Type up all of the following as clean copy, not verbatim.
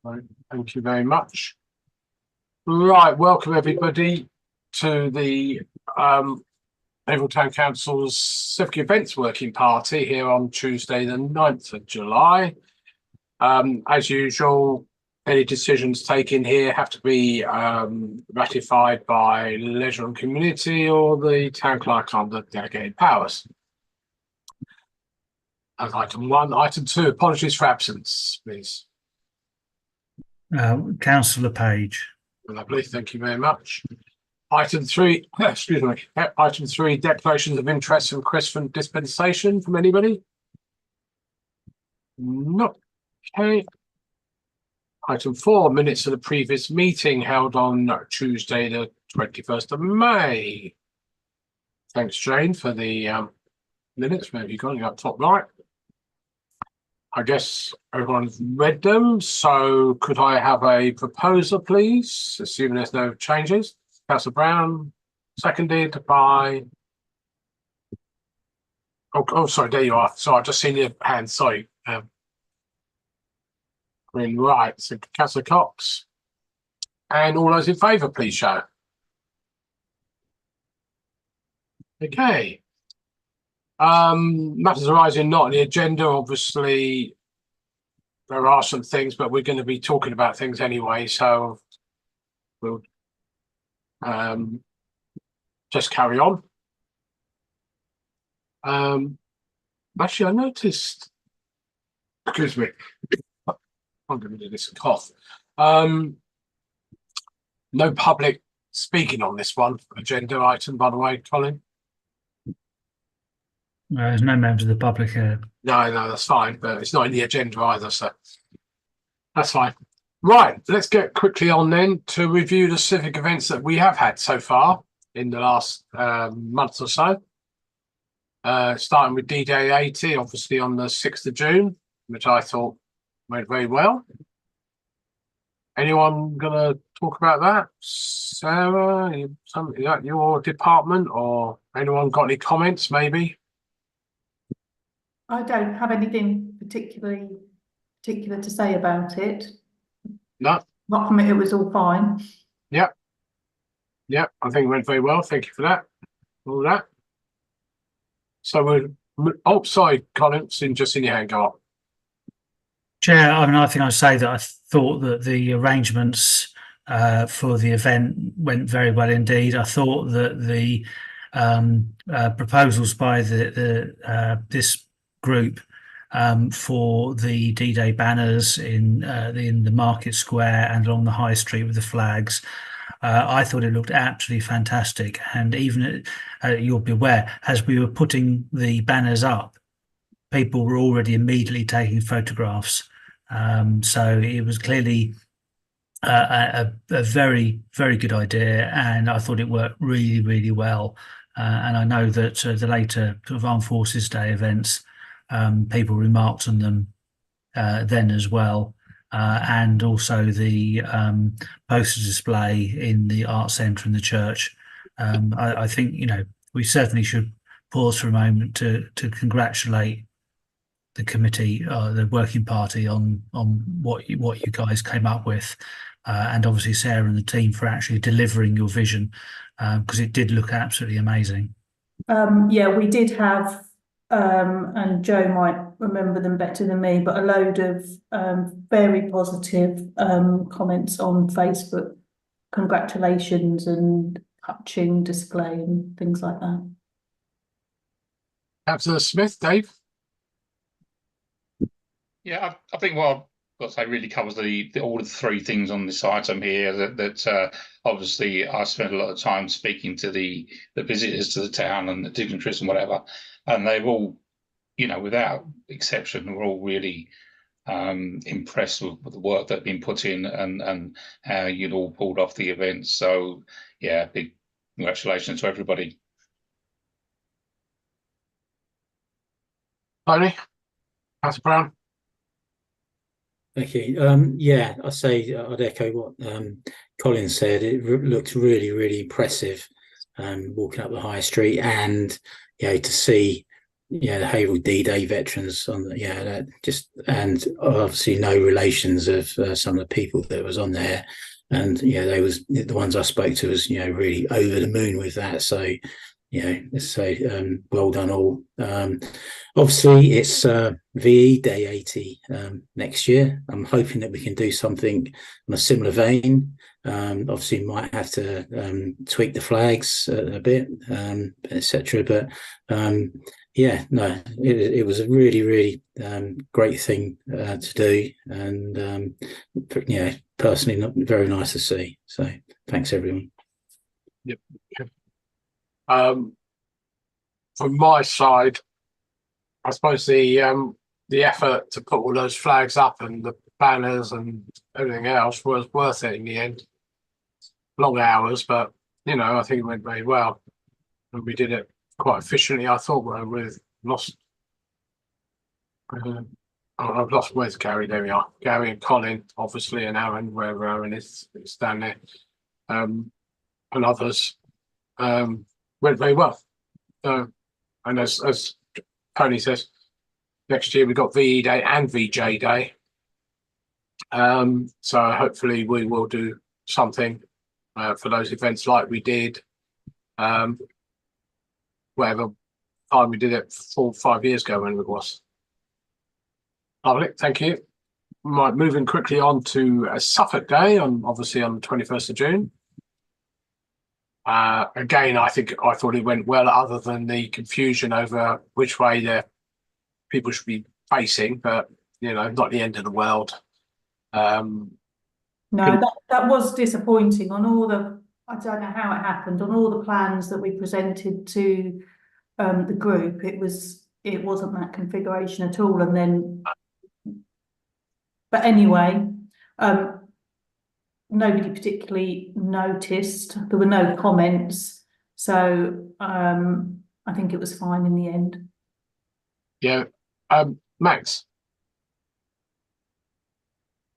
Right, thank you very much. Right, welcome everybody to the Haverhill Town Council's Civic Events Working Party here on Tuesday the 9th of July. As usual, any decisions taken here have to be ratified by Leisure and Community or the Town Clerk under delegated powers. That's item 1. Item 2, apologies for absence, please. Councillor Page. Lovely, thank you very much. Item 3, excuse me. Item 3, declarations of interest and requests for dispensation from anybody? No. Okay. Item 4, minutes of the previous meeting held on Tuesday, the 21st of May. Thanks, Jane, for the minutes. Where have you gone? You're up top right. I guess everyone's read them, so could I have a proposer, please? Assuming there's no changes. Councillor Brown, seconded by... Oh, sorry, there you are. So I've just seen your hand, sorry. Green, right, so Councillor Cox. And all those in favour, please show. Okay. Matters arising not on the agenda, obviously there are some things, but we're going to be talking about things anyway, so we'll just carry on. Actually, I noticed, excuse me, I'm going to do this cough. No public speaking on this one agenda item, by the way, Colin. There's no members of the public here. No, that's fine, but it's not in the agenda either, so that's fine. Right, let's get quickly on then to review the civic events that we have had so far in the last month or so. Starting with D-Day 80, obviously on the 6th of June, which I thought went very well. Anyone gonna talk about that? Sarah, is that your department, or anyone got any comments maybe? I don't have anything particular to say about it. No. Not from it, it was all fine. Yep. I think it went very well. Thank you for that. All that. So we're. Oh, sorry, Colin. Just in your hand. Go up. Chair, I mean, I think I'd say that I thought that the arrangements for the event went very well indeed. I thought that the proposals by this group for the D-Day banners in the market square and along the high street with the flags, I thought it looked absolutely fantastic. And even you'll be aware, as we were putting the banners up, people were already immediately taking photographs. So it was clearly a very, very good idea, and I thought it worked really, really well. And I know that the later sort of Armed Forces Day events, people remarked on them then as well, and also the poster display in the art centre and the church. I think, you know, we certainly should pause for a moment to congratulate the committee, the working party, on what you guys came up with, and obviously Sarah and the team for actually delivering your vision, because it did look absolutely amazing. Yeah, we did have, and Joe might remember them better than me, but a load of very positive comments on Facebook, congratulations and touching display and things like that. Councillor Smith, Dave. Yeah, I think what I've got to say really covers all of the three things on this item here. That obviously I spent a lot of time speaking to the visitors to the town and the dignitaries and whatever, and they've all, you know, without exception, were all really impressed with the work that's been put in and how you'd all pulled off the event. So yeah, big congratulations to everybody. Tony, Councillor Brown. Thank you. Yeah, I say I'd echo what Colin said. It looked really, really impressive walking up the high street, and you know, to see the Haverhill D-Day veterans on the, that just, and obviously no relations of some of the people that was on there. And they was the ones I spoke to was really over the moon with that. So let's say well done all. Obviously it's VE Day 80 next year. I'm hoping that we can do something on a similar vein. Obviously might have to tweak the flags a bit, etc. But it was a really, really great thing to do, and personally, not very nice to see. So, thanks everyone. Yep. From my side, I suppose the effort to put all those flags up and the banners and everything else was worth it in the end. Long hours, but I think it went very well, and we did it quite efficiently. I thought we've lost. I've lost where's Gary. There we are. Gary and Colin, obviously, and Aaron, wherever Aaron is down there, and others went very well. And as Tony says, next year we've got VE Day and VJ Day. So hopefully we will do something for those events like we did whatever time we did it 4 or 5 years ago, when it was. Lovely, thank you. Right, moving quickly on to a Suffolk Day, obviously on the 21st of June. Again, I thought it went well, other than the confusion over which way the people should be facing, but not the end of the world. No, that was disappointing on all the, I don't know how it happened, on all the plans that we presented to the group, it wasn't that configuration at all. And then, but anyway, nobody particularly noticed. There were no comments, so I think it was fine in the end. Yeah, Max.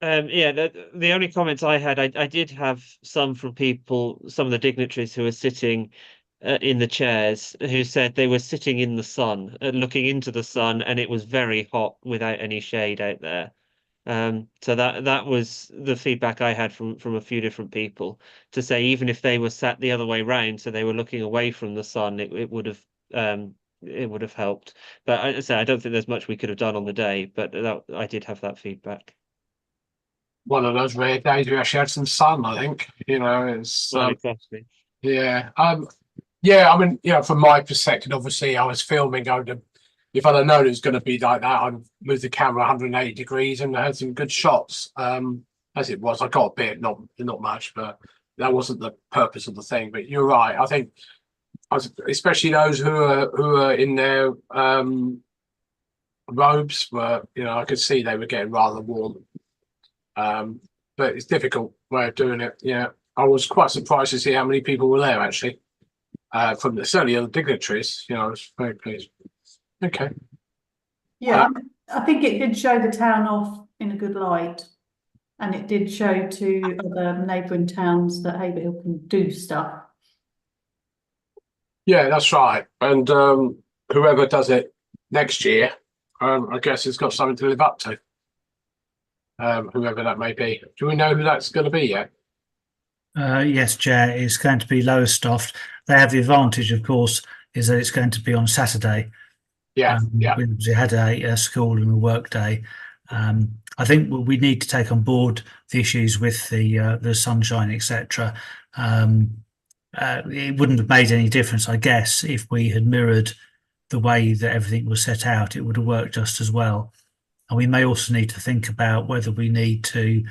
The only comments I had, I did have some from people, some of the dignitaries who were sitting in the chairs, who said they were sitting in the sun, looking into the sun, and it was very hot without any shade out there. So that was the feedback I had from a few different people, to say even if they were sat the other way round, so they were looking away from the sun, it would have helped. But I say I don't think there's much we could have done on the day, but I did have that feedback. One of those rare days we actually had some sun, I think. It's Exactly. yeah. I mean, from my perspective, obviously I was filming. If I'd have known it was going to be like that, I'd moved the camera 180 degrees and I had some good shots. As it was, I got a bit, not much, but that wasn't the purpose of the thing. But you're right. I think, especially those who are in their robes were, I could see they were getting rather warm. But it's a difficult way of doing it. Yeah, I was quite surprised to see how many people were there actually. From certainly the dignitaries, I was very pleased. Okay. Yeah, I think it did show the town off in a good light, and it did show to other neighbouring towns that Haverhill can do stuff. Yeah, that's right. And whoever does it next year, I guess it's got something to live up to. Whoever that may be. Do we know who that's going to be yet? Yes, Chair, it's going to be Lowestoft. They have the advantage, of course, is that it's going to be on Saturday. Yeah. We had a school and a work day. I think we need to take on board the issues with the sunshine, etc. It wouldn't have made any difference, I guess, if we had mirrored the way that everything was set out. It would have worked just as well. And we may also need to think about whether we need to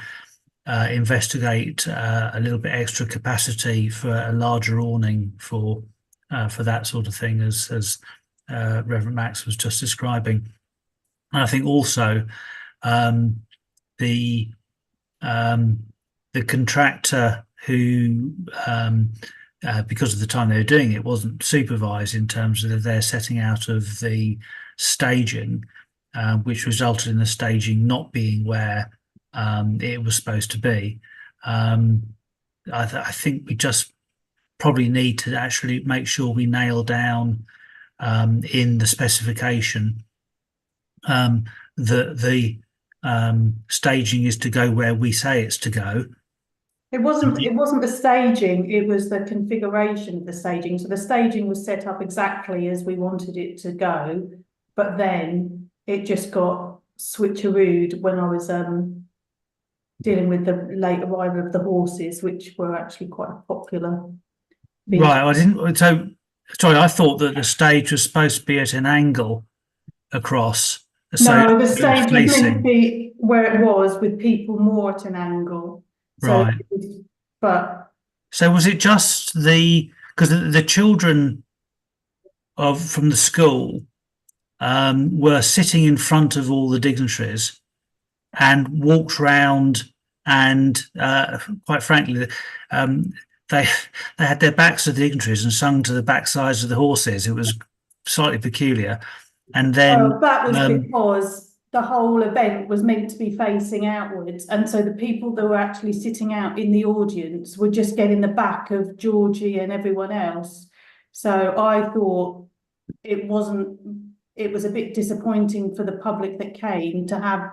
investigate a little bit extra capacity for a larger awning for that sort of thing, as Reverend Max was just describing. And I think also the contractor who, because of the time they were doing it, wasn't supervised in terms of their setting out of the staging, which resulted in the staging not being where it was supposed to be. I think we just probably need to actually make sure we nail down in the specification that the staging is to go where we say it's to go. It wasn't the staging, it was the configuration of the staging. So the staging was set up exactly as we wanted it to go, but then it just got switcherooed when I was dealing with the late arrival of the horses, which were actually quite a popular feature. Right, I didn't. So sorry, I thought that the stage was supposed to be at an angle across. No, the stage was meant to be where it was, with people more at an angle. So, right. But so was it just because the children from the school were sitting in front of all the dignitaries and walked round, and quite frankly, they had their backs to the dignitaries and sung to the backsides of the horses. It was slightly peculiar. And then that was because the whole event was meant to be facing outwards, and so the people that were actually sitting out in the audience were just getting the back of Georgie and everyone else. So I thought it was a bit disappointing for the public that came to have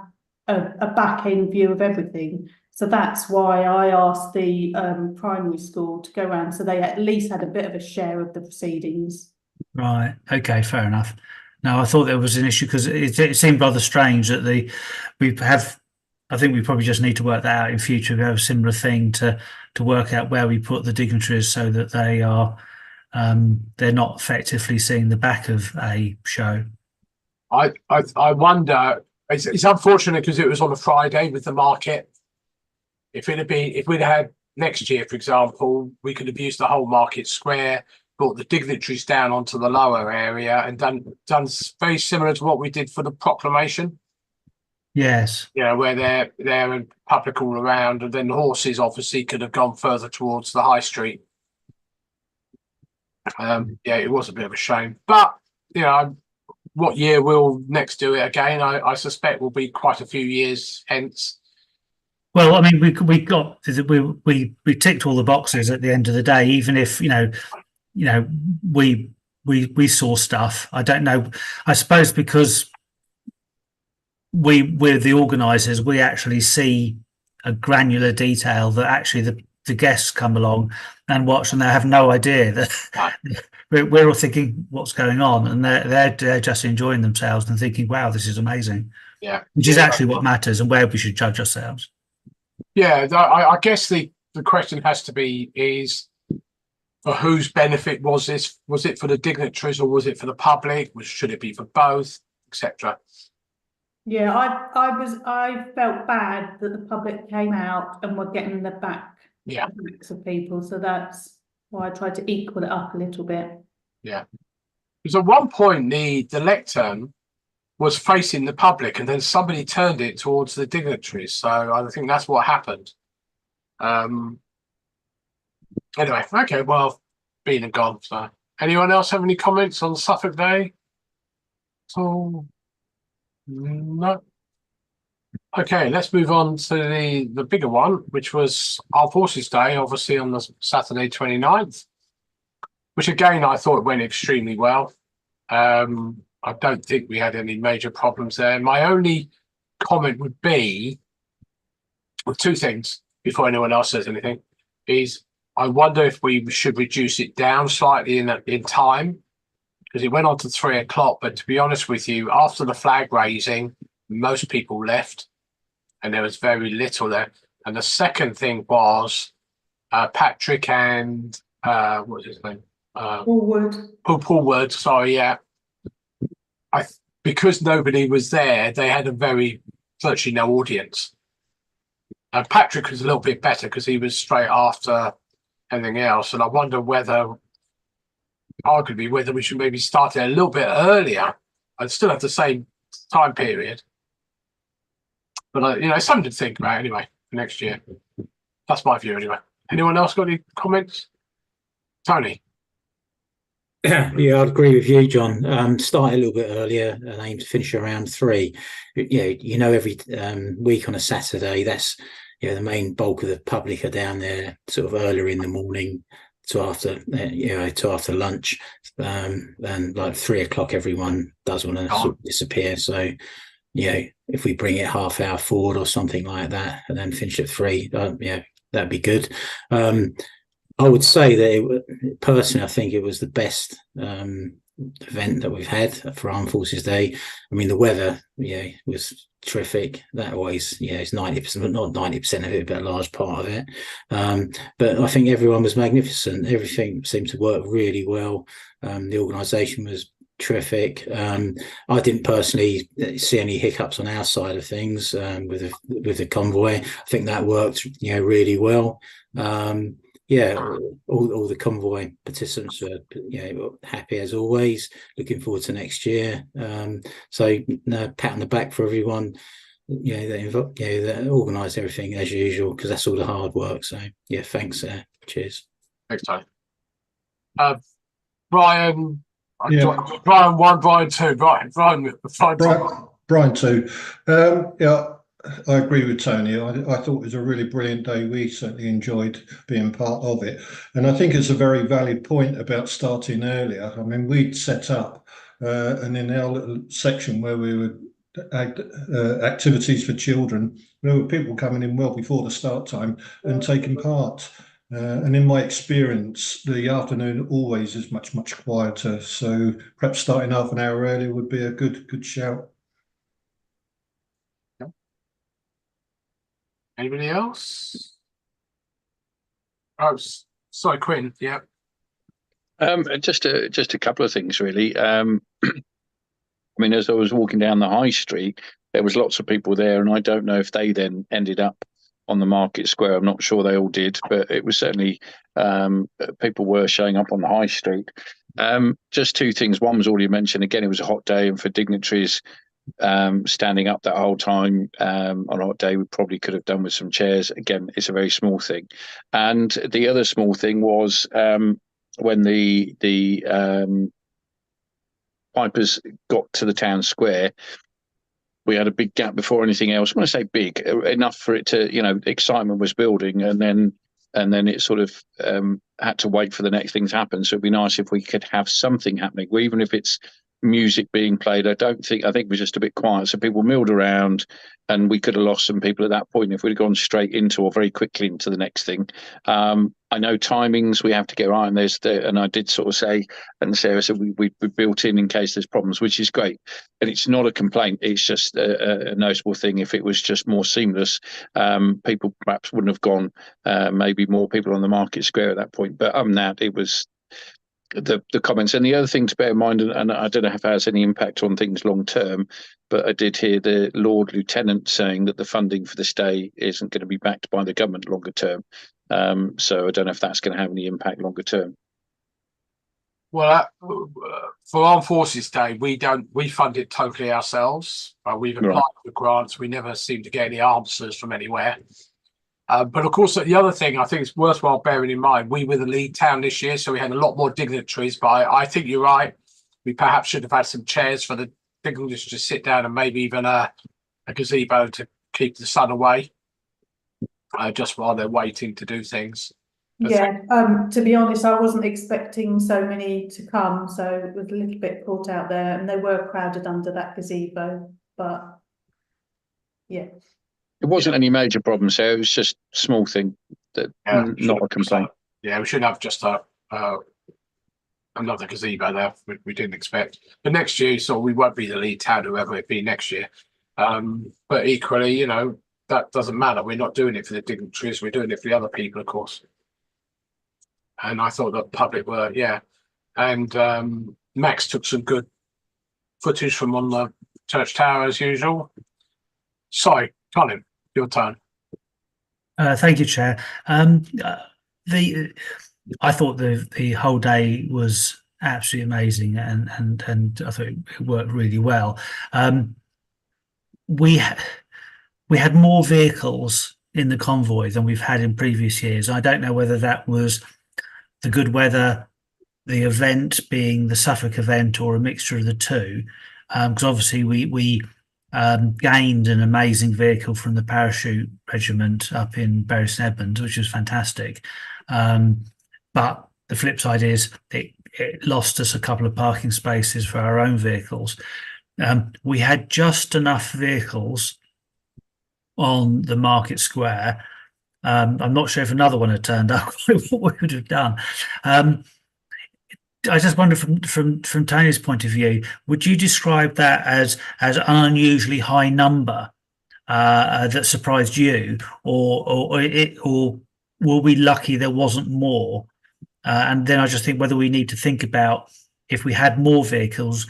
a back end view of everything. So that's why I asked the primary school to go around, so they at least had a bit of a share of the proceedings. Right. Okay. Fair enough. No, I thought there was an issue because it seemed rather strange that I think we probably just need to work that out in future. We have a similar thing to work out where we put the dignitaries so that they are they're not effectively seeing the back of a show. I wonder. It's unfortunate because it was on a Friday with the market. If we'd had next year, for example, we could have used the whole market square, brought the dignitaries down onto the lower area, and done very similar to what we did for the proclamation. Yes. Yeah, where they're in public all around, and then the horses obviously could have gone further towards the high street. Yeah, it was a bit of a shame, but what year we'll next do it again? I suspect will be quite a few years hence. Well, I mean, we ticked all the boxes at the end of the day, even if we saw stuff. I don't know. I suppose because we're the organisers, we actually see a granular detail that actually the guests come along and watch, and they have no idea that we're all thinking what's going on, and they're just enjoying themselves and thinking, "Wow, this is amazing." Yeah, which is actually what matters and where we should judge ourselves. Yeah, I guess the question has to be is for whose benefit was this? Was it for the dignitaries or was it for the public? Should it be for both, etc.? Yeah, I felt bad that the public came out and were getting the backs of people, so that's why I tried to equal it up a little bit. Yeah, because at one point the lectern was facing the public, and then somebody turned it towards the dignitaries. So I think that's what happened. Anyway, okay, well, been and gone. So, anyone else have any comments on Suffolk Day? So, no. Okay, let's move on to the bigger one, which was Armed Forces Day, obviously on the Saturday 29th, which again I thought went extremely well. I don't think we had any major problems there. My only comment would be, well, two things before anyone else says anything, is I wonder if we should reduce it down slightly in time, because it went on to 3 o'clock. But to be honest with you, after the flag raising, most people left and there was very little there. And the second thing was Patrick and what was his name? Paul Wood, sorry, yeah. Because nobody was there, they had virtually no audience. Patrick was a little bit better because he was straight after anything else. And I wonder arguably whether we should maybe start it a little bit earlier and still have the same time period. But, it's something to think about anyway for next year. That's my view anyway. Anyone else got any comments? Tony? Yeah, I'd agree with you, John. Start a little bit earlier and aim to finish around 3. Every week on a Saturday, that's the main bulk of the public are down there sort of earlier in the morning to after to after lunch, and like 3 o'clock, everyone does want to sort of disappear. So if we bring it half hour forward or something like that, and then finish at 3, that'd be good. I would say that personally, I think it was the best event that we've had for Armed Forces Day. I mean, the weather, was terrific. That always, it's 90%, but not 90% of it, but a large part of it. But I think everyone was magnificent. Everything seemed to work really well. The organisation was terrific. I didn't personally see any hiccups on our side of things with the convoy. I think that worked, really well. All the convoy participants were, happy as always. Looking forward to next year. So pat on the back for everyone, that organised everything as usual, because that's all the hard work. So thanks. Cheers. Thanks, Tony. Brian. Yeah. Brian 1, Brian 2. Brian 2. I agree with Tony. I thought it was a really brilliant day. We certainly enjoyed being part of it. And I think it's a very valid point about starting earlier. I mean, we'd set up, and in our little section where we were activities for children, there were people coming in well before the start time and taking part. And in my experience, the afternoon always is much, much quieter. So perhaps starting half an hour earlier would be a good shout. Anybody else? Oh, sorry, Quinn. Yeah. Just a couple of things, really. I mean, as I was walking down the high street, there was lots of people there, and I don't know if they then ended up on the market square. I'm not sure they all did, but it was certainly people were showing up on the high street. Just two things. One was already mentioned. Again, it was a hot day, and for dignitaries standing up that whole time on a hot day, we probably could have done with some chairs. Again, it's a very small thing. And the other small thing was when the Pipers got to the town square, we had a big gap before anything else. When I say big, enough for it to, excitement was building, and then it sort of had to wait for the next thing to happen. So it'd be nice if we could have something happening, even if it's music being played. I think it was just a bit quiet, so people milled around, and we could have lost some people at that point if we'd have gone straight into or very quickly into the next thing. I know timings we have to get right, and I did sort of say, and Sarah said we built in case there's problems, which is great. And it's not a complaint, it's just a noticeable thing. If it was just more seamless, people perhaps wouldn't have gone, maybe more people on the market square at that point. But that, it was the comments. And the other thing to bear in mind, and I don't know if it has any impact on things long term, but I did hear the Lord Lieutenant saying that the funding for this day isn't going to be backed by the government longer term. So I don't know if that's going to have any impact longer term. Well, for Armed Forces Day, we fund it totally ourselves. We've applied for grants. We never seem to get any answers from anywhere. But of course, the other thing I think it's worthwhile bearing in mind, we were the lead town this year, so we had a lot more dignitaries. But I think you're right. We perhaps should have had some chairs for the dignitaries to sit down, and maybe even a gazebo to keep the sun away, just while they're waiting to do things. To be honest, I wasn't expecting so many to come, so it was a little bit caught out there, and they were crowded under that gazebo. But yeah. It wasn't any major problem, so it was just a small thing, that not a complaint. We should have just another gazebo there. We didn't expect. But next year, so we won't be the lead town, whoever it be next year. But equally, that doesn't matter. We're not doing it for the dignitaries. We're doing it for the other people, of course. And I thought the public were, And Max took some good footage from on the church tower as usual. Sorry, Colin. Your turn. Thank you, Chair. I thought the whole day was absolutely amazing, and I thought it worked really well. We had more vehicles in the convoy than we've had in previous years. I don't know whether that was the good weather, the event being the Suffolk event, or a mixture of the two. Because obviously we gained an amazing vehicle from the parachute regiment up in Bury St Edmunds, which was fantastic. But the flip side is it lost us a couple of parking spaces for our own vehicles. We had just enough vehicles on the market square. I'm not sure if another one had turned up, what we would have done. I just wonder, from Tony's point of view, would you describe that as an unusually high number that surprised you, or were we lucky there wasn't more? And then I just think whether we need to think about, if we had more vehicles,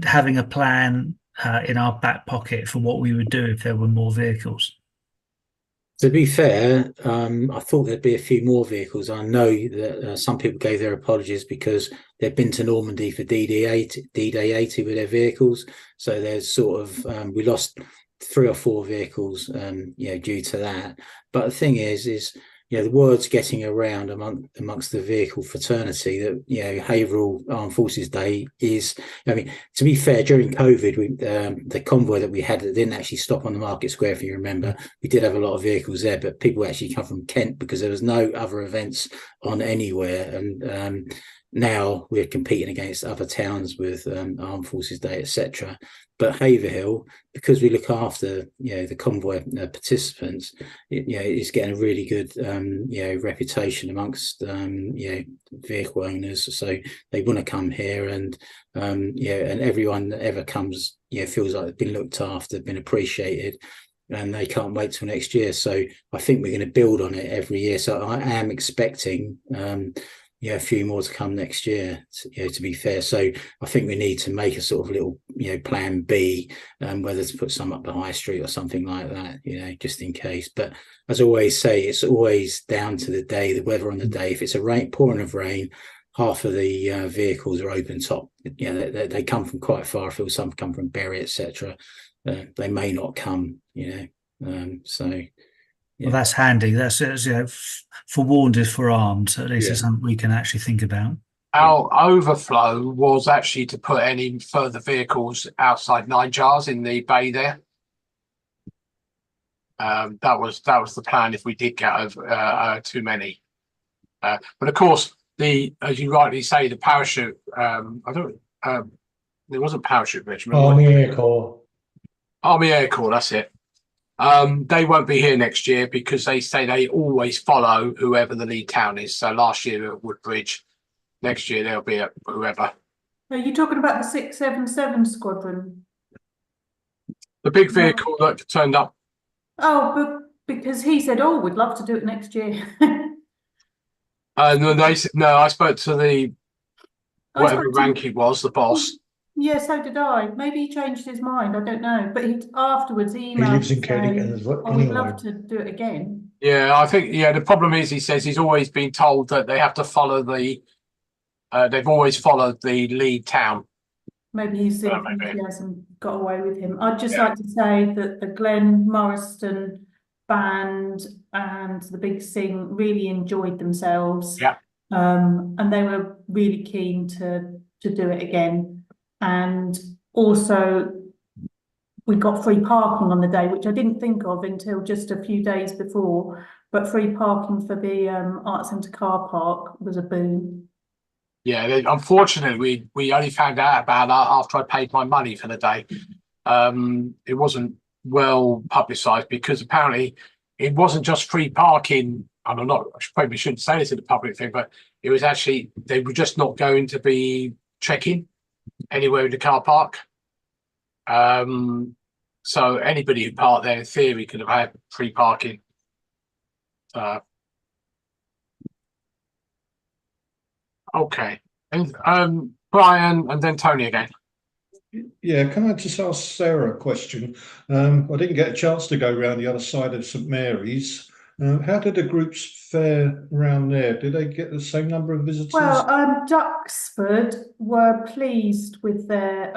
having a plan in our back pocket for what we would do if there were more vehicles. To be fair, I thought there'd be a few more vehicles. I know that some people gave their apologies because they've been to Normandy for D-Day 80 with their vehicles. So there's sort of, we lost 3 or 4 vehicles, due to that. But the thing is, the word's getting around amongst the vehicle fraternity that, Haverhill Armed Forces Day is, to be fair, during COVID, the convoy that we had that didn't actually stop on the market square, if you remember, we did have a lot of vehicles there, but people actually come from Kent because there was no other events on anywhere. And now we're competing against other towns with Armed Forces Day, etc. But Haverhill, because we look after the convoy participants, it's getting a really good reputation amongst vehicle owners. So they want to come here, and and everyone that ever comes feels like they've been looked after, been appreciated, and they can't wait till next year. So I think we're going to build on it every year. So I am expecting a few more to come next year, to be fair. So I think we need to make a sort of little, plan B, whether to put some up the high street or something like that, just in case. But as I always say, it's always down to the day, the weather on the day. If it's pouring of rain, half of the vehicles are open top. They come from quite far afield. Some come from Bury, etc. They may not come, so... Well, that's handy. That's forewarned is forearmed. So at least it's something we can actually think about. Our overflow was actually to put any further vehicles outside 9 jars in the bay there. That was the plan if we did get over too many. But of course, as you rightly say, the parachute. There wasn't parachute regiment. Army Air Corps. Army Air Corps. That's it. They won't be here next year because they say they always follow whoever the lead town is. So last year at Woodbridge, next year they'll be at whoever. Are you talking about the 677 squadron? The big vehicle that turned up. Oh, but because he said, "Oh, we'd love to do it next year." No, I spoke to the whatever rank he was, the boss. Yeah, so did I. Maybe he changed his mind. I don't know. But afterwards he emailed. He lives in Kennington as well. Oh, we'd love to do it again. Yeah, I think the problem is he says he's always been told that they have to follow they've always followed the lead town. Maybe he hasn't got away with him. I'd just like to say that the Glen Morriston band and the Big Sing really enjoyed themselves. Yeah. And they were really keen to do it again. And also we got free parking on the day, which I didn't think of until just a few days before, but free parking for the Arts Centre car park was a boon. Yeah, unfortunately, we only found out about that after I paid my money for the day. It wasn't well publicised because apparently it wasn't just free parking. And I probably shouldn't say this in the public thing, but it was actually, they were just not going to be checking anywhere in the car park. So anybody who parked there in theory could have had free parking. Okay. And Brian and then Tony again. Yeah, can I just ask Sarah a question? I didn't get a chance to go around the other side of St Mary's. How did the groups fare around there? Did they get the same number of visitors? Well, Duxford were pleased with their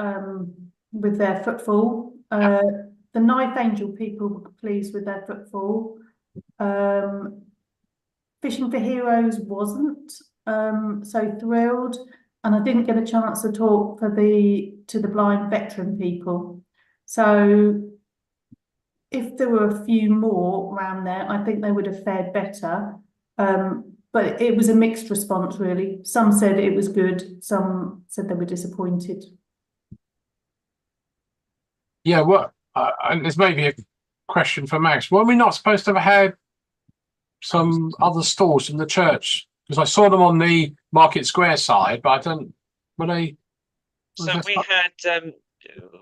footfall. The Knife Angel people were pleased with their footfall. Fishing for Heroes wasn't so thrilled, and I didn't get a chance to talk to the blind veteran people. So if there were a few more around there, I think they would have fared better. but it was a mixed response, really. Some said it was good, some said they were disappointed. Yeah, and there's maybe a question for Max. Were we not supposed to have had some other stalls from the church? Because I saw them on the Market Square side, but I don't. Were they? So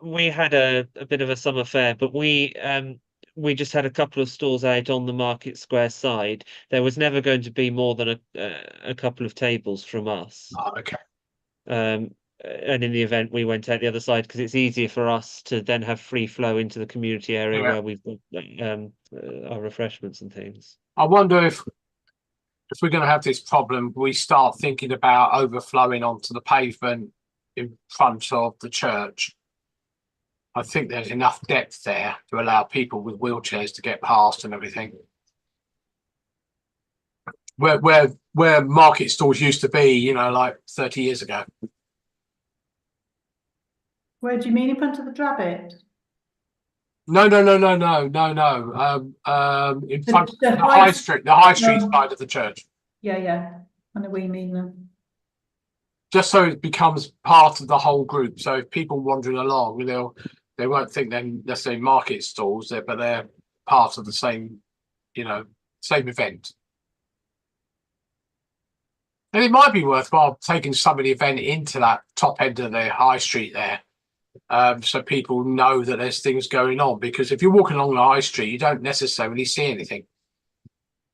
we had a bit of a summer fair, but we just had a couple of stalls out on the Market Square side. There was never going to be more than a couple of tables from us. Oh, okay. And in the event, we went out the other side because it's easier for us to then have free flow into the community area where we've got our refreshments and things. I wonder if we're going to have this problem, we start thinking about overflowing onto the pavement in front of the church. I think there's enough depth there to allow people with wheelchairs to get past and everything. Where market stalls used to be, you know, like 30 years ago. Where do you mean, in front of the Drabbit? No. In front of the high street, side of the church. Yeah. I know what you mean then. Just so it becomes part of the whole group. So if people wandering along, they won't think they're necessarily market stalls there, but they're part of the same, same event. And it might be worthwhile taking some of the event into that top end of the high street there. So people know that there's things going on, because if you're walking along the high street, you don't necessarily see anything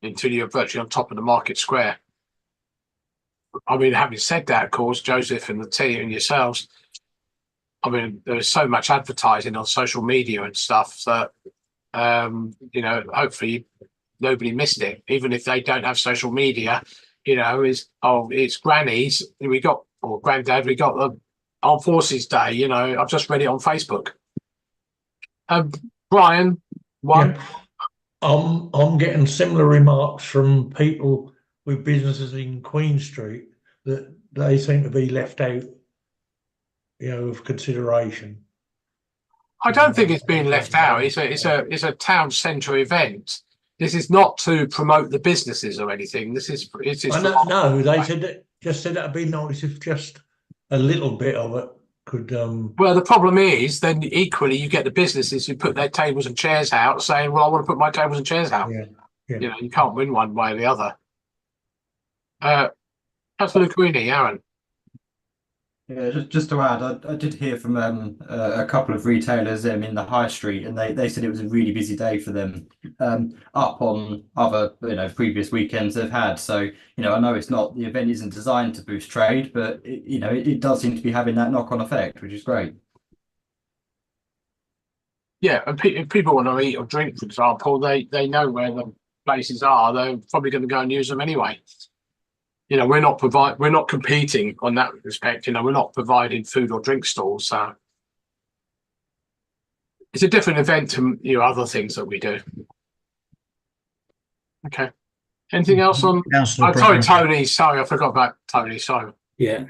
until you're virtually on top of the Market Square. I mean, having said that, of course, Joseph and the team and yourselves, I mean, there's so much advertising on social media and stuff that, hopefully nobody missed it. Even if they don't have social media, it's granny's, or granddad, we got the Armed Forces Day, I've just read it on Facebook. Brian, one. Yeah. I'm getting similar remarks from people with businesses in Queen Street that they seem to be left out, of consideration. I don't think it's being left out. It's a town centre event. This is not to promote the businesses or anything. This is. No, they said it'd be nice if just a little bit of it could. Well, the problem is, then equally you get the businesses who put their tables and chairs out, saying, "Well, I want to put my tables and chairs out." Yeah. You can't win one way or the other. Councillor Queenie, Aaron. Yeah, just to add, I did hear from a couple of retailers in the high street, and they said it was a really busy day for them, up on other previous weekends they've had. So I know the event isn't designed to boost trade, but it does seem to be having that knock-on effect, which is great. Yeah, and if people want to eat or drink, for example, they know where the places are. They're probably going to go and use them anyway. We're not competing on that respect. We're not providing food or drink stalls. So it's a different event to other things that we do. Okay. Anything else on? Sorry, Tony. Sorry, I forgot about Tony. Sorry. Yeah.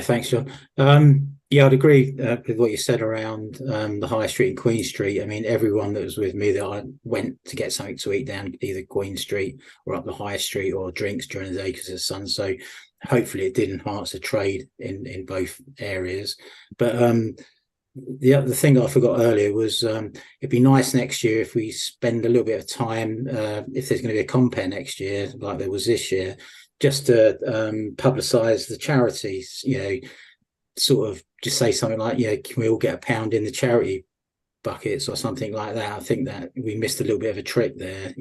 Thanks, John. I'd agree with what you said around the High Street and Queen Street. I mean, everyone that was with me that I went to get something to eat down either Queen Street or up the High Street, or drinks during the day because of the sun. So hopefully it did enhance the trade in both areas. But the other thing that I forgot earlier was it'd be nice next year if we spend a little bit of time, if there's going to be a compare next year like there was this year, just to publicise the charities, sort of just say something like, can we all get £1 in the charity buckets or something like that? I think that we missed a little bit of a trick there.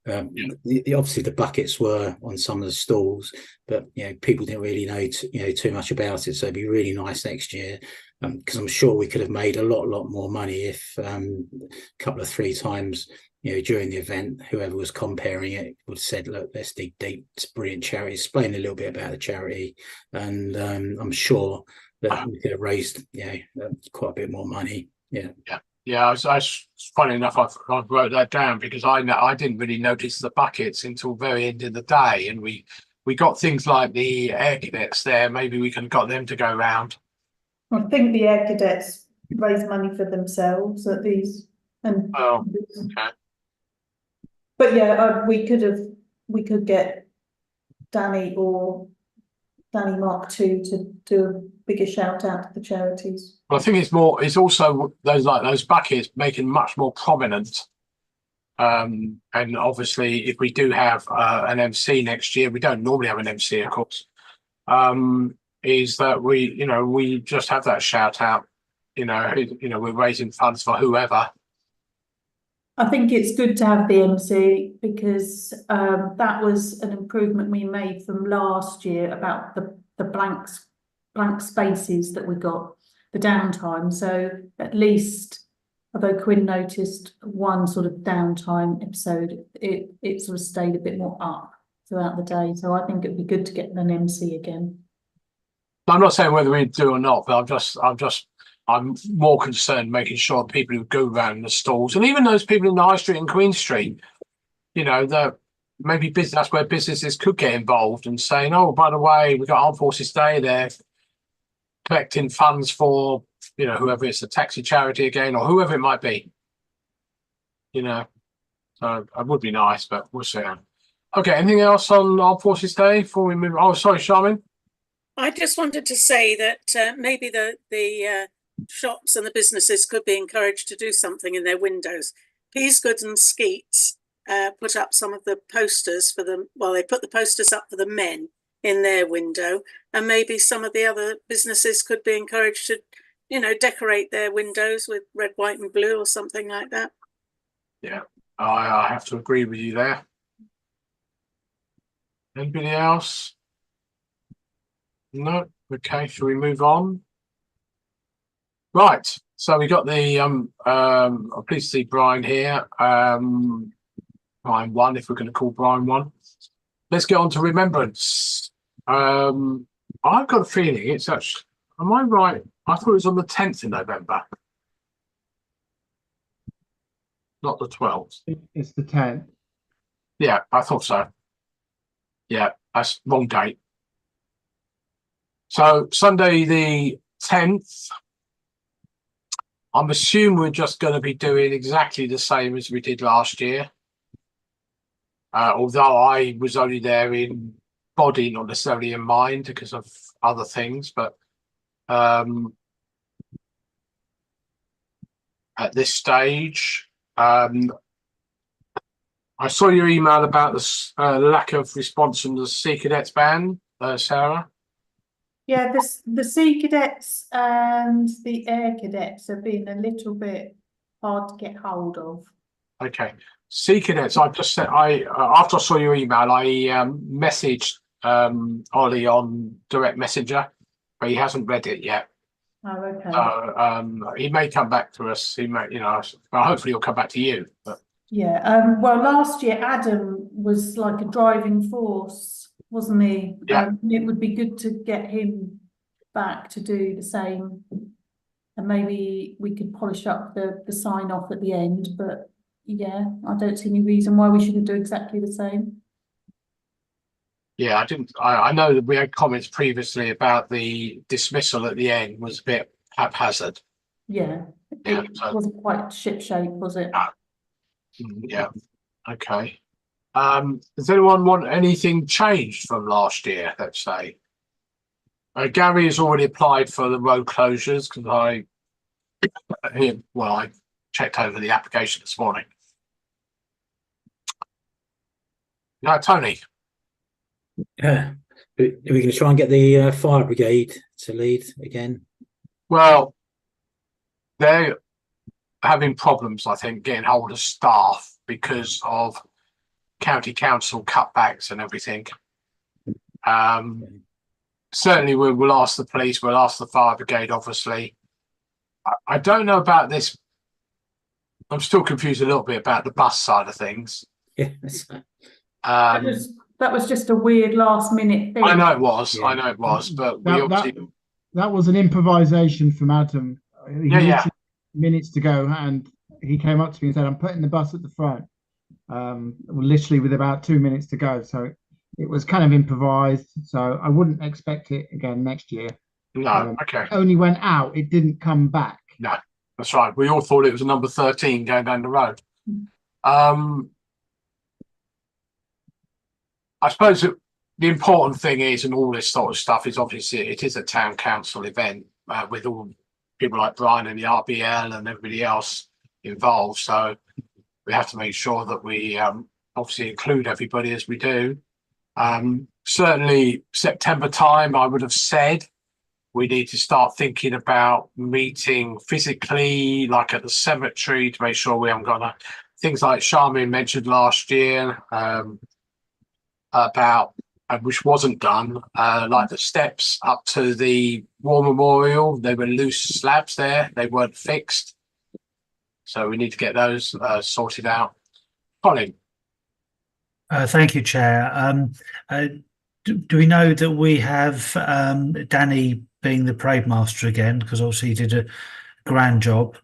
Obviously the buckets were on some of the stalls, but people didn't really know too much about it. So it'd be really nice next year, because I'm sure we could have made a lot more money if a couple of 3 times during the event, whoever was comparing it would have said, look, let's dig deep, it's brilliant charity, explain a little bit about the charity, and I'm sure that we could have raised quite a bit more money. I was funny enough, I wrote that down because I didn't really notice the buckets until very end of the day, and we got things like the air cadets there. Maybe we can got them to go round. I think the air cadets raise money for themselves at these, and okay. But we could get Danny or Danny Mark II to do a bigger shout out to the charities. Well, I think it's also those buckets making much more prominent. And obviously, if we do have an MC next year, we don't normally have an MC, of course. Is that we just have that shout out. We're raising funds for whoever. I think it's good to have the MC because that was an improvement we made from last year about the blank spaces that we got, the downtime. So at least, although Quinn noticed one sort of downtime episode, it sort of stayed a bit more up throughout the day. So I think it'd be good to get an MC again. I'm not saying whether we do or not, but I'm more concerned making sure people who go around the stalls, and even those people in the High Street and Queen Street, that maybe that's where businesses could get involved and saying, oh, by the way, we've got Armed Forces Day there, collecting funds for, whoever it's a taxi charity again, or whoever it might be. So it would be nice, but we'll see. Okay, anything else on Armed Forces Day before we move? Oh, sorry, Charmin. I just wanted to say that maybe the shops and the businesses could be encouraged to do something in their windows. Peasgood and Skeets put up some of the posters for them. Well, they put the posters up for the men in their window, and maybe some of the other businesses could be encouraged to, decorate their windows with red, white, and blue or something like that. Yeah, I have to agree with you there. Anybody else? No. Okay, shall we move on? Right, so we got the I'm pleased to see Brian here. Brian 1, if we're going to call Brian 1. Let's get on to remembrance. I've got a feeling it's actually, am I right? I thought it was on the 10th of November. Not the 12th. It's the 10th. Yeah, I thought so. Yeah, that's wrong date. So Sunday the 10th. I'm assuming we're just going to be doing exactly the same as we did last year. Although I was only there in body, not necessarily in mind, because of other things. But at this stage, I saw your email about the lack of response from the Sea Cadets ban, Sarah. Yeah, the Sea Cadets and the Air Cadets have been a little bit hard to get hold of. Okay, Sea Cadets. I've just said after I saw your email, I messaged Ollie on direct messenger, but he hasn't read it yet. Oh, okay. So he may come back to us. He may, well, hopefully he'll come back to you. But yeah. Well, last year Adam was like a driving force, wasn't he? Yeah. It would be good to get him back to do the same, and maybe we could polish up the sign off at the end. But yeah, I don't see any reason why we shouldn't do exactly the same. yeah, I know that we had comments previously about the dismissal at the end was a bit haphazard. Yeah, Yeah, it so- wasn't quite shipshape, was it? Yeah. Okay. Does anyone want anything changed from last year? Let's say. Gary has already applied for the road closures because I checked over the application this morning. No, Tony. Are we going to try and get the fire brigade to lead again? Well, they're having problems, I think, getting hold of staff because of county council cutbacks and everything. Certainly, we'll ask the police, we'll ask the fire brigade, obviously. I don't know about this. I'm still confused a little bit about the bus side of things. Yeah. That was just a weird last minute thing. I know it was. Yeah. I know it was, but That was an improvisation from Adam. He Yeah. literally minutes to go, and he came up to me and said, "I'm putting the bus at the front." Literally with about 2 minutes to go, so it was kind of improvised. So I wouldn't expect it again next year. No, okay. Only went out; it didn't come back. No, that's right. We all thought it was number 13 going down the road. I suppose the important thing is, and all this sort of stuff is obviously it is a town council event with all people like Brian and the RBL and everybody else involved. So we have to make sure that we obviously include everybody as we do. Certainly September time, I would have said we need to start thinking about meeting physically, like at the cemetery, to make sure we haven't got things like Charmaine mentioned last year about, which wasn't done, like the steps up to the War Memorial. They were loose slabs there, they weren't fixed. So we need to get those sorted out. Colin. Thank you, Chair. Do we know that we have Danny being the parade master again? Because obviously he did a grand job.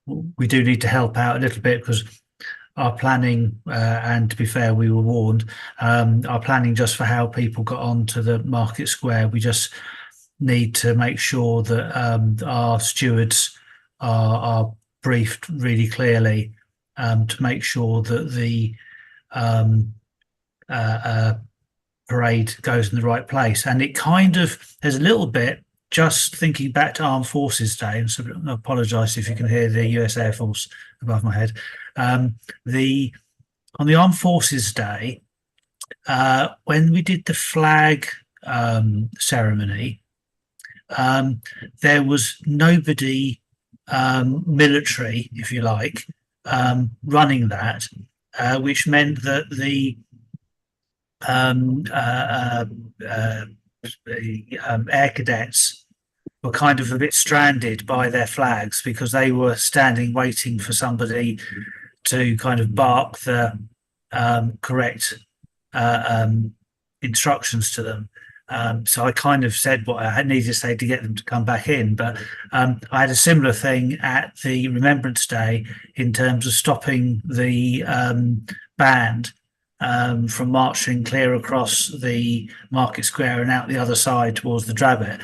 We do need to help out a little bit because our planning, and to be fair, we were warned, our planning just for how people got onto the market square, we just need to make sure that our stewards are briefed really clearly to make sure that the parade goes in the right place. And it kind of, there's a little bit, just thinking back to Armed Forces Day, and so I apologise if you can hear the US Air Force above my head. On the Armed Forces Day, when we did the flag ceremony, there was nobody military, if you like, running that, which meant that the air cadets were kind of a bit stranded by their flags because they were standing waiting for somebody to kind of bark the correct instructions to them. So I kind of said what I needed to say to get them to come back in, but I had a similar thing at the Remembrance Day in terms of stopping the band from marching clear across the market square and out the other side towards the Drabbet.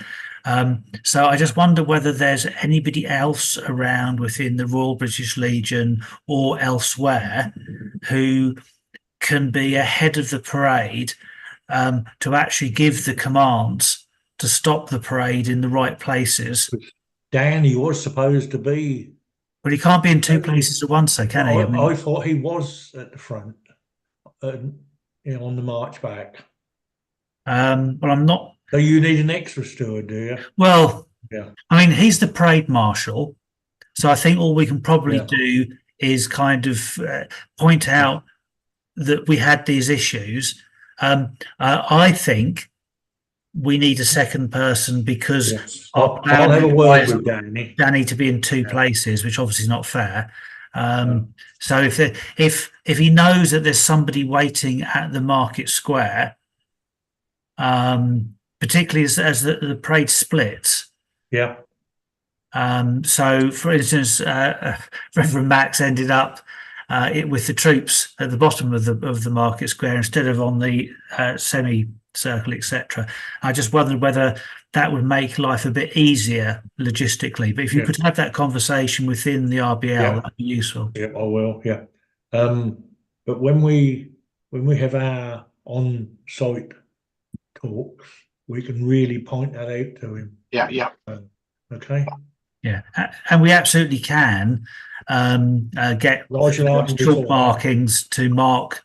So I just wonder whether there's anybody else around within the Royal British Legion or elsewhere who can be ahead of the parade to actually give the commands to stop the parade in the right places. Dan, he was supposed to be. But he can't be in two places at once, though, can he? I thought he was at the front, on the march back. Well, I'm not. So you need an extra steward, do you? Well, yeah. I mean, he's the parade marshal, so I think all we can probably do is kind of point out that we had these issues. I think we need a second person because our plan requires Danny to be in two places, which obviously is not fair. So if he knows that there's somebody waiting at the market square, particularly as the parade splits. Yeah. So, for instance, Reverend Max ended up with the troops at the bottom of the market square instead of on the semicircle, etc. I just wondered whether that would make life a bit easier logistically. But if you could have that conversation within the RBL, that'd be useful. Yeah, I will. Yeah. But when we have our on-site talks, we can really point that out to him. Yeah. Okay. Yeah, and we absolutely can get chalk markings to mark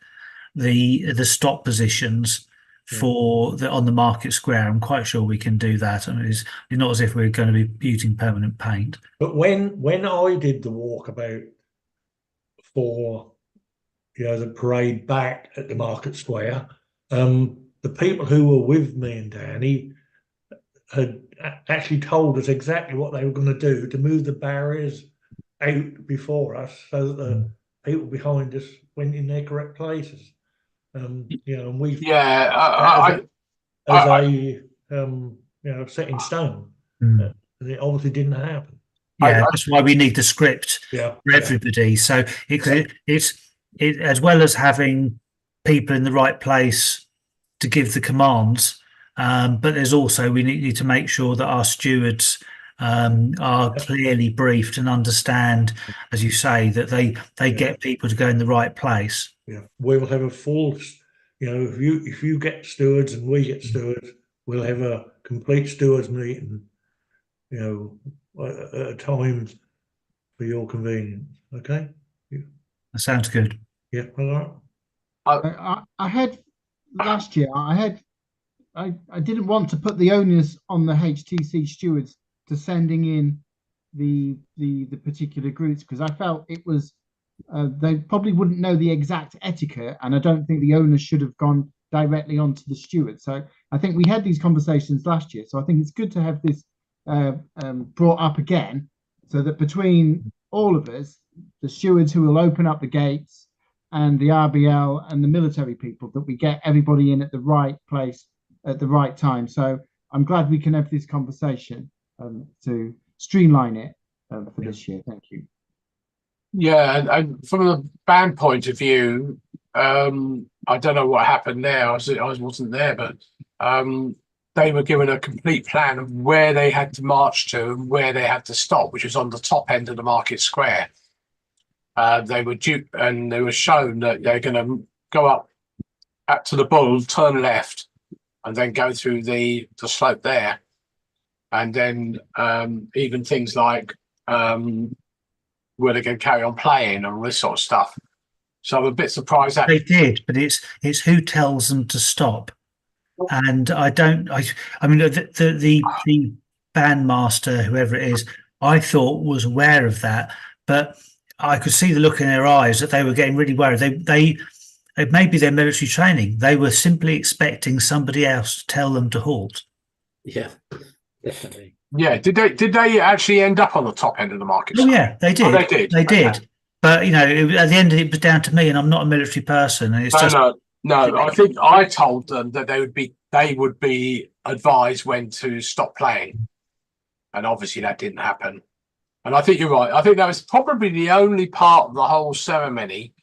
the stop positions for on the market square. I'm quite sure we can do that. I mean, it's not as if we're going to be using permanent paint. But when I did the walkabout for the parade back at the market square, the people who were with me and Danny had actually told us exactly what they were going to do to move the barriers out before us so that the people behind us went in their correct places. And we set in stone. And it obviously didn't happen. Yeah, that's why we need the script for everybody. So it's as well as having people in the right place to give the commands, but there's also we need to make sure that our stewards are clearly briefed and understand, as you say, that they get people to go in the right place. Yeah, we will have a full you know, if you get stewards and we get stewards, we'll have a complete stewards meeting, you know, at a time for your convenience. Okay. That sounds good. Yeah. All right. I had last year. I didn't want to put the onus on the HTC stewards to sending in the particular groups, because I felt it was they probably wouldn't know the exact etiquette, and I don't think the onus should have gone directly onto the stewards. So I think we had these conversations last year. So I think it's good to have this brought up again, so that between all of us, the stewards who will open up the gates and the RBL and the military people, that we get everybody in at the right place at the right time. So I'm glad we can have this conversation to streamline it for this year. Thank you. Yeah, and from the band point of view, I don't know what happened there. I wasn't there, but they were given a complete plan of where they had to march to and where they had to stop, which was on the top end of the market square. They were and they were shown that they're going to go up to the Bull, turn left, and then go through the slope there, and then even things like were they going to carry on playing and all this sort of stuff. So I'm a bit surprised that they did, but it's who tells them to stop. And I mean the bandmaster, whoever it is, I thought was aware of that, but I could see the look in their eyes that they were getting really worried. They maybe their military training, they were simply expecting somebody else to tell them to halt. Yeah, definitely. Yeah, did they actually end up on the top end of the market? Oh yeah, they did. Oh, they did. They did. Okay. But you know, at the end it was down to me, and I'm not a military person. And it's no. I think I told them that they would be advised when to stop playing, and obviously that didn't happen. And I think you're right. I think that was probably the only part of the whole ceremony.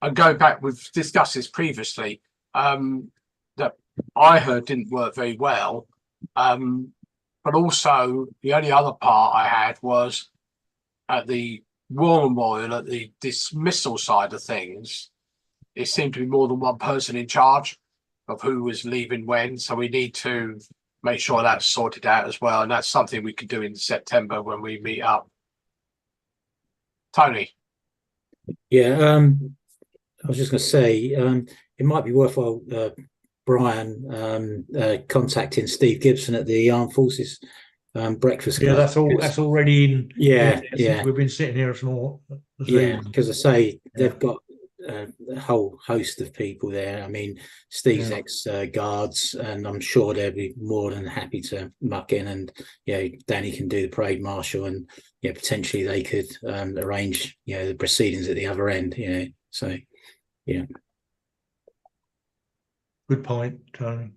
And going back, we've discussed this previously, that I heard didn't work very well. But also the only other part I had was at the War Memorial, at the dismissal side of things, it seemed to be more than one person in charge of who was leaving when. So we need to make sure that's sorted out as well. And that's something we could do in September when we meet up. Tony. Yeah, I was just going to say, it might be worthwhile, Brian, contacting Steve Gibson at the Armed Forces breakfast. Yeah, that's already in. Yeah. We've been sitting here small. Yeah, because I say they've got a whole host of people there. I mean, Steve's ex-guards, and I'm sure they'll be more than happy to muck in. And Danny can do the parade marshal, and potentially they could arrange the proceedings at the other end. So yeah. Good point, Tony.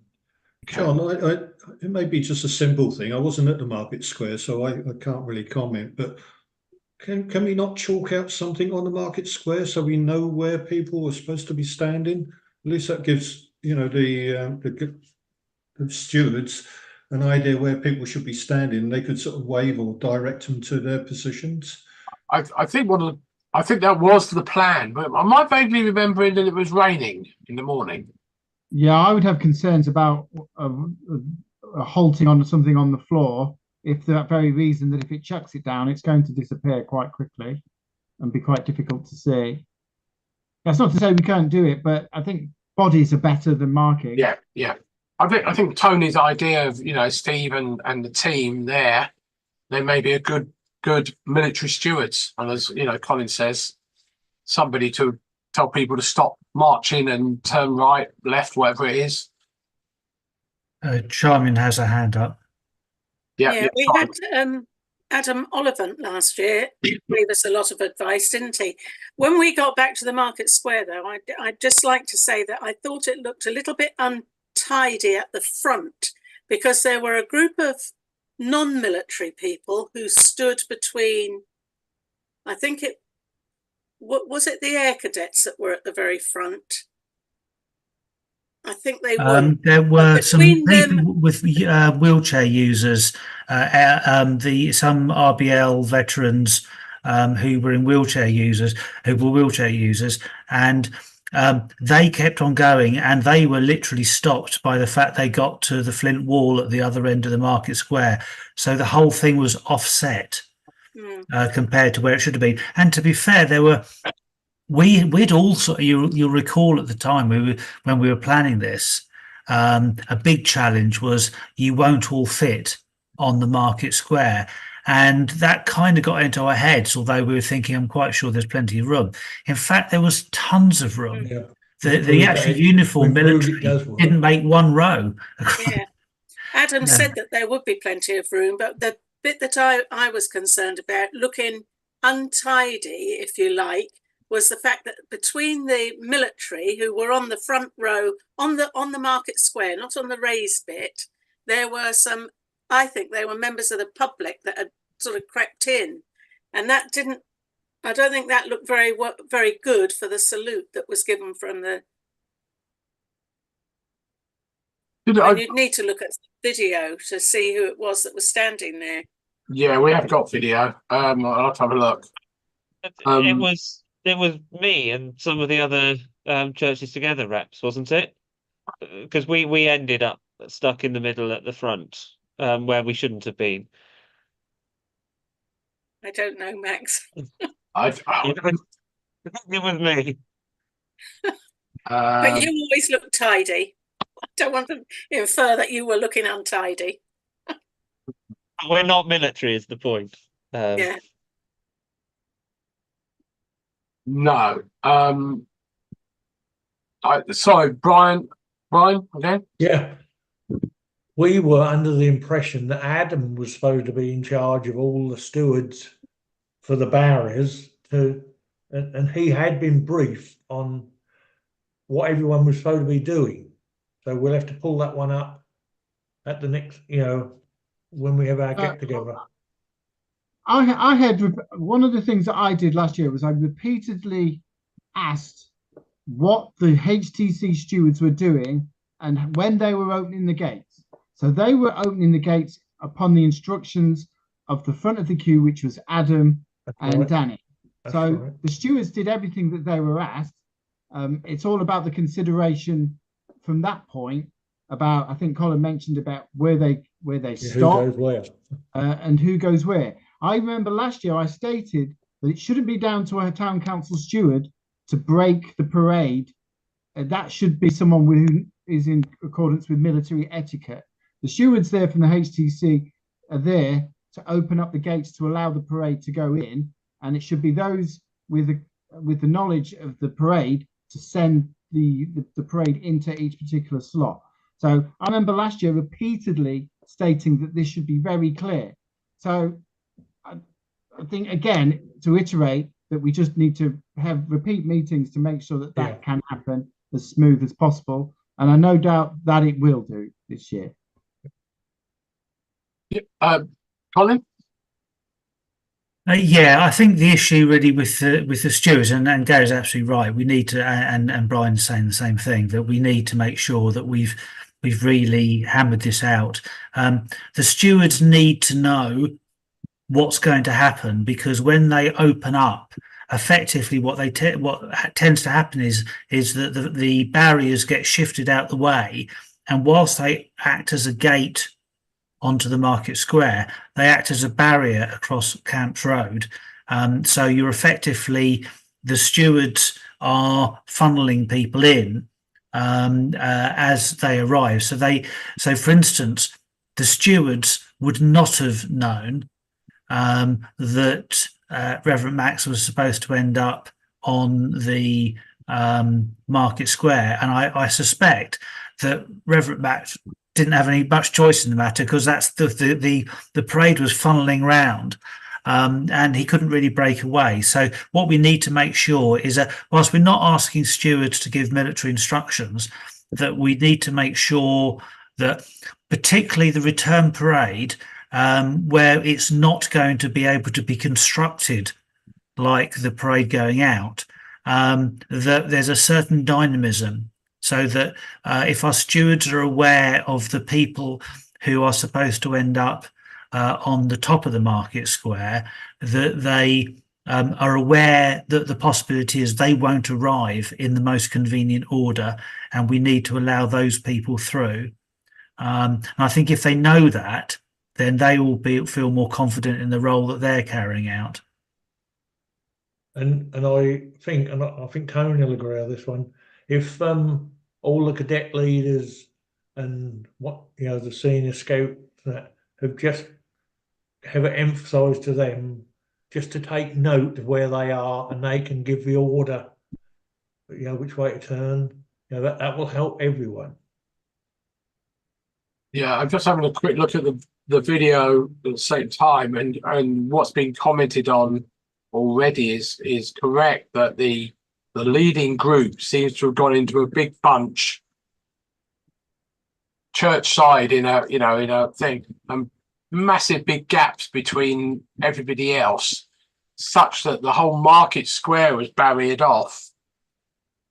John, it may be just a simple thing. I wasn't at the market square, so I can't really comment. But can we not chalk out something on the market square so we know where people are supposed to be standing? At least that gives the stewards an idea where people should be standing. They could sort of wave or direct them to their positions. I think that was the plan, but I might vaguely remembering that it was raining in the morning. Yeah, I would have concerns about halting on something on the floor, if for that very reason that if it chucks it down, it's going to disappear quite quickly and be quite difficult to see. That's not to say we can't do it, but I think bodies are better than marking. Yeah. I think Tony's idea of Steve and the team there, they may be a good military stewards, and as Colin says, somebody to tell people to stop marching and turn right, left, whatever it is. Charmin has a hand up. Yeah, we had Adam Oliphant last year. He gave us a lot of advice, didn't he? When we got back to the market square, though, I'd just like to say that I thought it looked a little bit untidy at the front, because there were a group of non-military people who stood between, I think it was it the air cadets that were at the very front. I think they were. There were some people with wheelchair users, some RBL veterans who were wheelchair users, and they kept on going, and they were literally stopped by the fact they got to the flint wall at the other end of the market square. So the whole thing was offset compared to where it should have been. And to be fair, we'd also, you'll recall at the time when we were planning this, a big challenge was you won't all fit on the market square. And that kind of got into our heads, although we were thinking, I'm quite sure there's plenty of room. In fact, there was tons of room. Yeah. The actual uniform military didn't make one row. Yeah. Adam said that there would be plenty of room, but the bit that I was concerned about, looking untidy, if you like, was the fact that between the military, who were on the front row, on the market square, not on the raised bit, there were some, I think they were members of the public that had sort of crept in, and that didn't, I don't think that looked very good for the salute that was given from the. You'd need to look at video to see who it was that was standing there. Yeah, we have got video. I'll have to have a look. It was me and some of the other Churches Together reps, wasn't it? Because we ended up stuck in the middle at the front, where we shouldn't have been. I don't know, Max. It was me. But you always look tidy. I don't want to infer that you were looking untidy. We're not military, is the point. Yeah. No. Sorry, Brian again? Yeah. We were under the impression that Adam was supposed to be in charge of all the stewards for the barriers, and he had been briefed on what everyone was supposed to be doing. So we'll have to pull that one up at the next, when we have our get together. I had one of the things that I did last year was I repeatedly asked what the HTC stewards were doing and when they were opening the gates. So they were opening the gates upon the instructions of the front of the queue, which was Adam and Danny. So the stewards did everything that they were asked. It's all about the consideration from that point about, I think Colin mentioned about where they stop, who goes where, and who goes where. I remember last year I stated that it shouldn't be down to a town council steward to break the parade. That should be someone who is in accordance with military etiquette. The stewards there from the HTC are there to open up the gates to allow the parade to go in, and it should be those with the knowledge of the parade to send the parade into each particular slot. So I remember last year repeatedly stating that this should be very clear. So I think, again, to iterate, that we just need to have repeat meetings to make sure that can happen as smooth as possible. And I no doubt that it will do this year. Colin? I think the issue really with the stewards, and Gary's absolutely right. We need to, and Brian's saying the same thing, that we need to make sure that we've really hammered this out. The stewards need to know what's going to happen, because when they open up, effectively what tends to happen is that the barriers get shifted out the way, and whilst they act as a gate onto the market square, they act as a barrier across Camps Road. So you're effectively, the stewards are funneling people in as they arrive. So for instance, the stewards would not have known that Reverend Max was supposed to end up on the market square, and I suspect that Reverend Max didn't have much choice in the matter, because that's the parade was funneling round, and he couldn't really break away. So what we need to make sure is that whilst we're not asking stewards to give military instructions, that we need to make sure that particularly the return parade, where it's not going to be able to be constructed like the parade going out, that there's a certain dynamism, so that if our stewards are aware of the people who are supposed to end up on the top of the market square, that they are aware that the possibility is they won't arrive in the most convenient order, and we need to allow those people through. And I think if they know that, then they will feel more confident in the role that they're carrying out. And I think Tony will agree on this one. If all the cadet leaders and the senior scout that have it emphasised to them just to take note of where they are, and they can give the order, which way to turn. That will help everyone. Yeah, I'm just having a quick look at the video at the same time, and what's been commented on already is correct, that the leading group seems to have gone into a big bunch church side in a thing, and massive big gaps between everybody else, such that the whole market square was barriered off.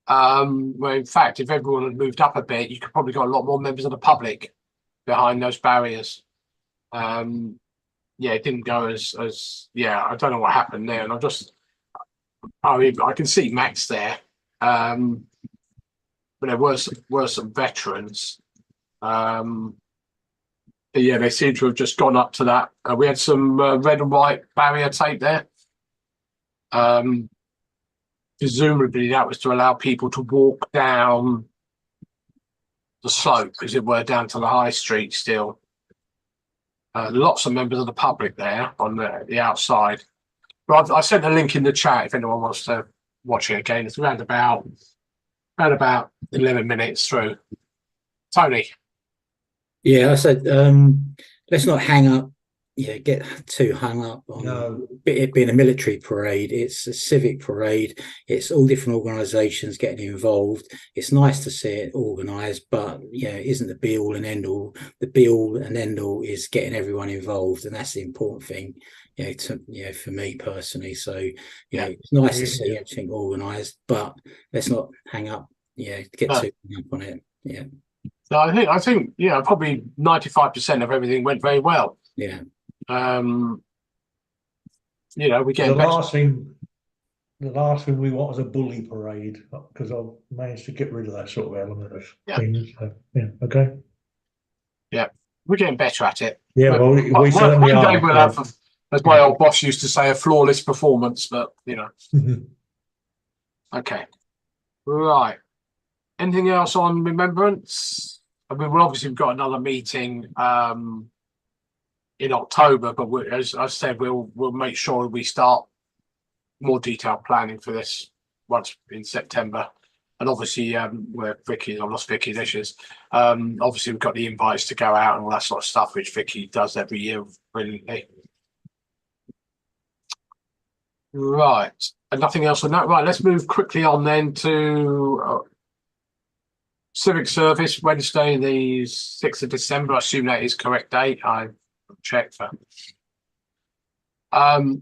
Where in fact, if everyone had moved up a bit, you could probably got a lot more members of the public behind those barriers. Yeah, it didn't go as I don't know what happened there, and I can see Max there, but there were some veterans. But yeah, they seem to have just gone up to that. We had some red and white barrier tape there. Presumably that was to allow people to walk down the slope, as it were, down to the high street still. Lots of members of the public there on the outside. But I sent a link in the chat if anyone wants to watch it again. It's around about 11 minutes through. Tony. Yeah, I said let's not hang up. Yeah, get too hung up on it being a military parade. It's a civic parade. It's all different organisations getting involved. It's nice to see it organised, but it isn't the be all and end all. The be all and end all is getting everyone involved, and that's the important thing. For me personally. So it's nice to see everything organised, but let's not hang up. Get too hung up on it. Yeah. So I think probably 95% of everything went very well. Yeah. We get the last thing we want is a bully parade, because I've managed to get rid of that sort of element of things. So, okay. Yeah, we're getting better at it. Yeah, well, we certainly are. One day we'll have, as my old boss used to say, a flawless performance. But okay, right. Anything else on remembrance? I mean, we've got another meeting in October, but as I said, we'll make sure we start more detailed planning for this once in September. And obviously, where Vicky, I've lost Vicky, there she is. Obviously, we've got the invites to go out and all that sort of stuff, which Vicky does every year brilliantly. Right, and nothing else on that. Right, let's move quickly on then to Civic Service, Wednesday, the 6th of December. I assume that is correct date. I checked for. I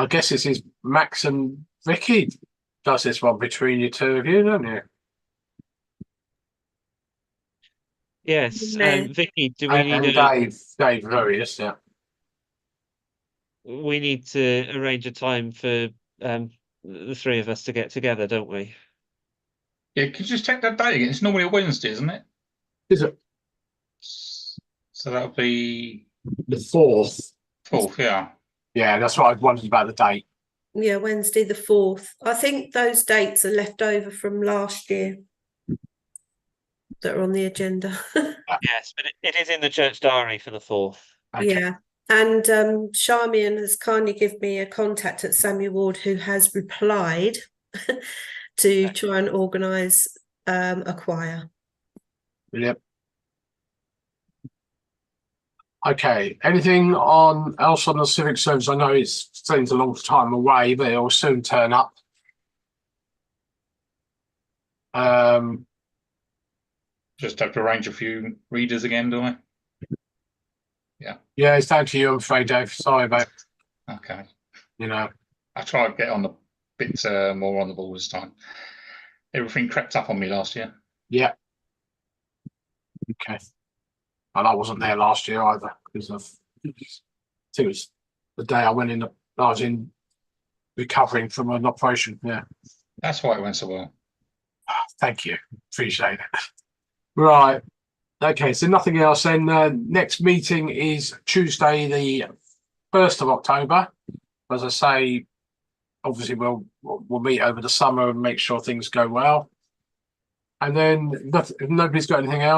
guess this is Max and Vicky does this one between you two of you, don't you? Yes, Vicky, do we need Dave Various, yeah. We need to arrange a time for the three of us to get together, don't we? Yeah, could you just check that date again? It's normally a Wednesday, isn't it? Is it? So that'll be the 4th. 4th, yeah. Yeah, that's what I wondered about the date. Yeah, Wednesday the 4th. I think those dates are left over from last year that are on the agenda. Yes, but it is in the church diary for the 4th. Okay. Yeah. And Charmian has kindly given me a contact at Samuel Ward who has replied to try and organise a choir. Yep. Okay. Anything else on the civic service? I know it seems a long time away, but it will soon turn up. Just have to arrange a few readers again, do I? Yeah. Yeah, it's down to you, I'm afraid, Dave. Sorry about. Okay. I try to get on the bit more on the ball this time. Everything crept up on me last year. Yeah. Okay. And I wasn't there last year either because of. I think it was the day I went in. I was in recovering from an operation. Yeah. That's why it went so well. Thank you. Appreciate it. Right. Okay. So nothing else. Then next meeting is Tuesday, the 1st of October. As I say, obviously we'll meet over the summer and make sure things go well. And then if nobody's got anything else.